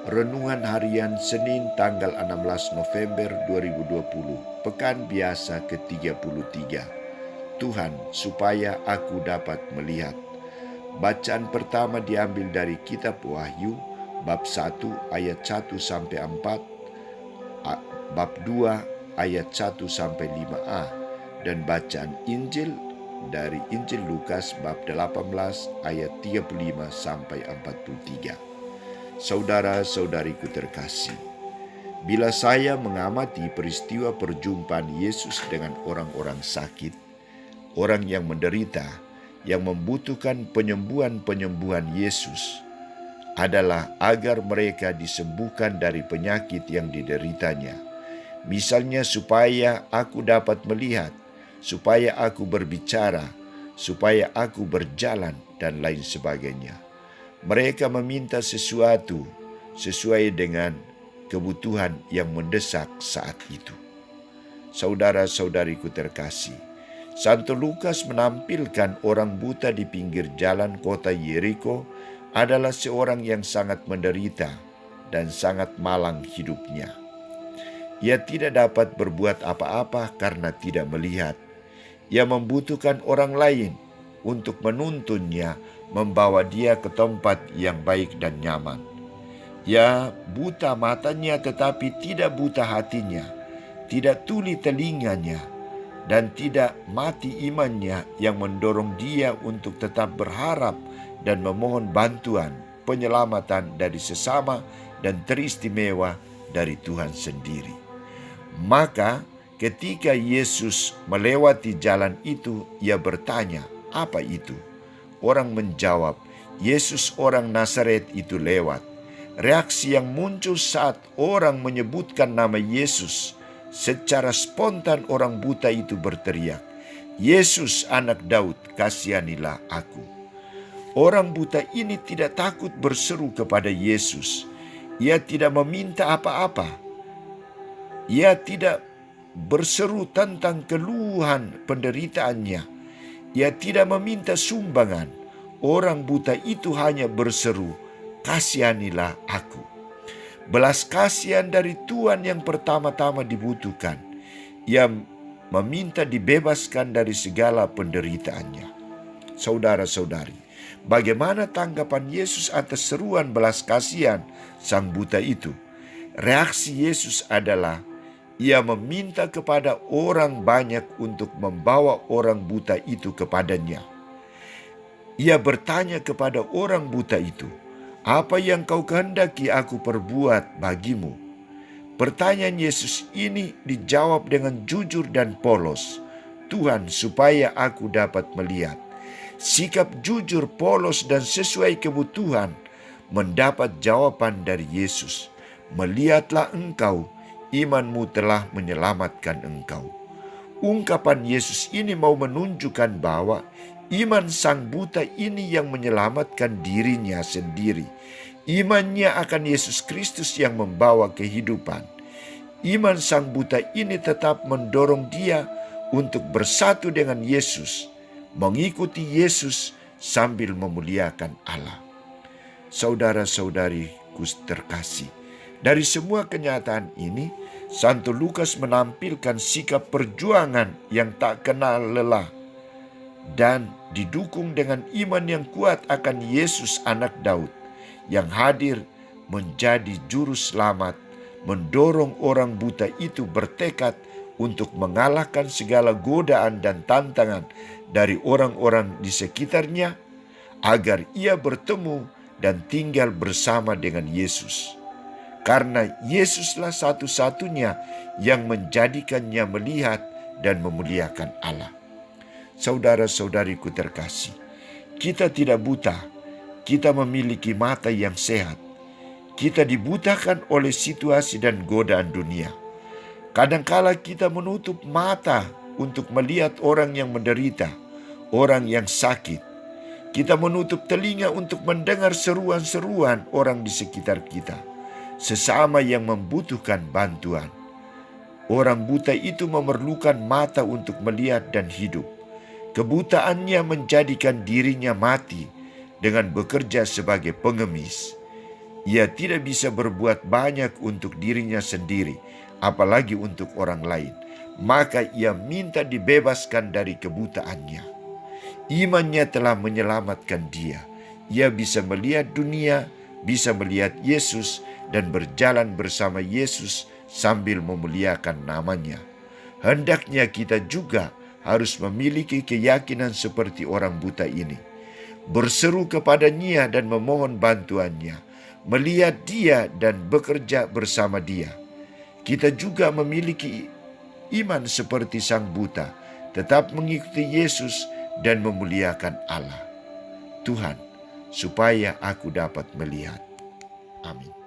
Renungan Harian Senin tanggal 16 November 2020, Pekan Biasa ke-33. Tuhan, supaya aku dapat melihat. Bacaan pertama diambil dari kitab Wahyu, bab 1 ayat 1-4, bab 2 ayat 1-5a, dan bacaan Injil dari Injil Lukas bab 18 ayat 35-43. Saudara-saudariku terkasih, bila saya mengamati peristiwa perjumpaan Yesus dengan orang-orang sakit, orang yang menderita, yang membutuhkan penyembuhan Yesus adalah agar mereka disembuhkan dari penyakit yang dideritanya. Misalnya supaya aku dapat melihat, supaya aku berbicara, supaya aku berjalan, dan lain sebagainya. Mereka meminta sesuatu sesuai dengan kebutuhan yang mendesak saat itu. Saudara-saudariku terkasih, Santo Lukas menampilkan orang buta di pinggir jalan kota Yeriko adalah seorang yang sangat menderita dan sangat malang hidupnya. Ia tidak dapat berbuat apa-apa karena tidak melihat. Ia membutuhkan orang lain untuk menuntunnya, membawa dia ke tempat yang baik dan nyaman. Ia buta matanya tetapi tidak buta hatinya, tidak tuli telinganya, dan tidak mati imannya yang mendorong dia untuk tetap berharap dan memohon bantuan, penyelamatan dari sesama dan teristimewa dari Tuhan sendiri. Maka ketika Yesus melewati jalan itu, ia bertanya, "Apa itu?" Orang menjawab, "Yesus orang Nazaret itu lewat." Reaksi yang muncul saat orang menyebutkan nama Yesus, secara spontan orang buta itu berteriak, "Yesus anak Daud, kasihanilah aku." Orang buta ini tidak takut berseru kepada Yesus. Ia tidak meminta apa-apa. Ia tidak berseru tentang keluhan penderitaannya. Ia tidak meminta sumbangan. Orang buta itu hanya berseru, "Kasihanilah aku." Belas kasihan dari Tuhan yang pertama-tama dibutuhkan. Ia meminta dibebaskan dari segala penderitaannya. Saudara-saudari, bagaimana tanggapan Yesus atas seruan belas kasihan sang buta itu? Reaksi Yesus adalah ia meminta kepada orang banyak untuk membawa orang buta itu kepadanya. Ia bertanya kepada orang buta itu, "Apa yang kau kehendaki aku perbuat bagimu?" Pertanyaan Yesus ini dijawab dengan jujur dan polos. "Tuhan, supaya aku dapat melihat." Sikap jujur, polos, dan sesuai kebutuhan mendapat jawaban dari Yesus. "Melihatlah engkau, imanmu telah menyelamatkan engkau." Ungkapan Yesus ini mau menunjukkan bahwa iman sang buta ini yang menyelamatkan dirinya sendiri. Imannya akan Yesus Kristus yang membawa kehidupan. Iman sang buta ini tetap mendorong dia untuk bersatu dengan Yesus, mengikuti Yesus sambil memuliakan Allah. Saudara-saudariku terkasih, dari semua kenyataan ini, Santo Lukas menampilkan sikap perjuangan yang tak kenal lelah dan didukung dengan iman yang kuat akan Yesus anak Daud yang hadir menjadi juru selamat, mendorong orang buta itu bertekad untuk mengalahkan segala godaan dan tantangan dari orang-orang di sekitarnya agar ia bertemu dan tinggal bersama dengan Yesus. Karena Yesuslah satu-satunya yang menjadikannya melihat dan memuliakan Allah. Saudara-saudariku terkasih, kita tidak buta, kita memiliki mata yang sehat. Kita dibutakan oleh situasi dan godaan dunia. Kadangkala kita menutup mata untuk melihat orang yang menderita, orang yang sakit. Kita menutup telinga untuk mendengar seruan-seruan orang di sekitar kita, sesama yang membutuhkan bantuan. Orang buta itu memerlukan mata untuk melihat dan hidup. Kebutaannya menjadikan dirinya mati dengan bekerja sebagai pengemis. Ia tidak bisa berbuat banyak untuk dirinya sendiri, apalagi untuk orang lain. Maka ia minta dibebaskan dari kebutaannya. Imannya telah menyelamatkan dia. Ia bisa melihat dunia, bisa melihat Yesus, dan berjalan bersama Yesus sambil memuliakan namanya. Hendaknya kita juga harus memiliki keyakinan seperti orang buta ini. Berseru kepadanya dan memohon bantuannya, melihat dia dan bekerja bersama dia. Kita juga memiliki iman seperti sang buta, tetap mengikuti Yesus dan memuliakan Allah. Tuhan, supaya aku dapat melihat. Amin.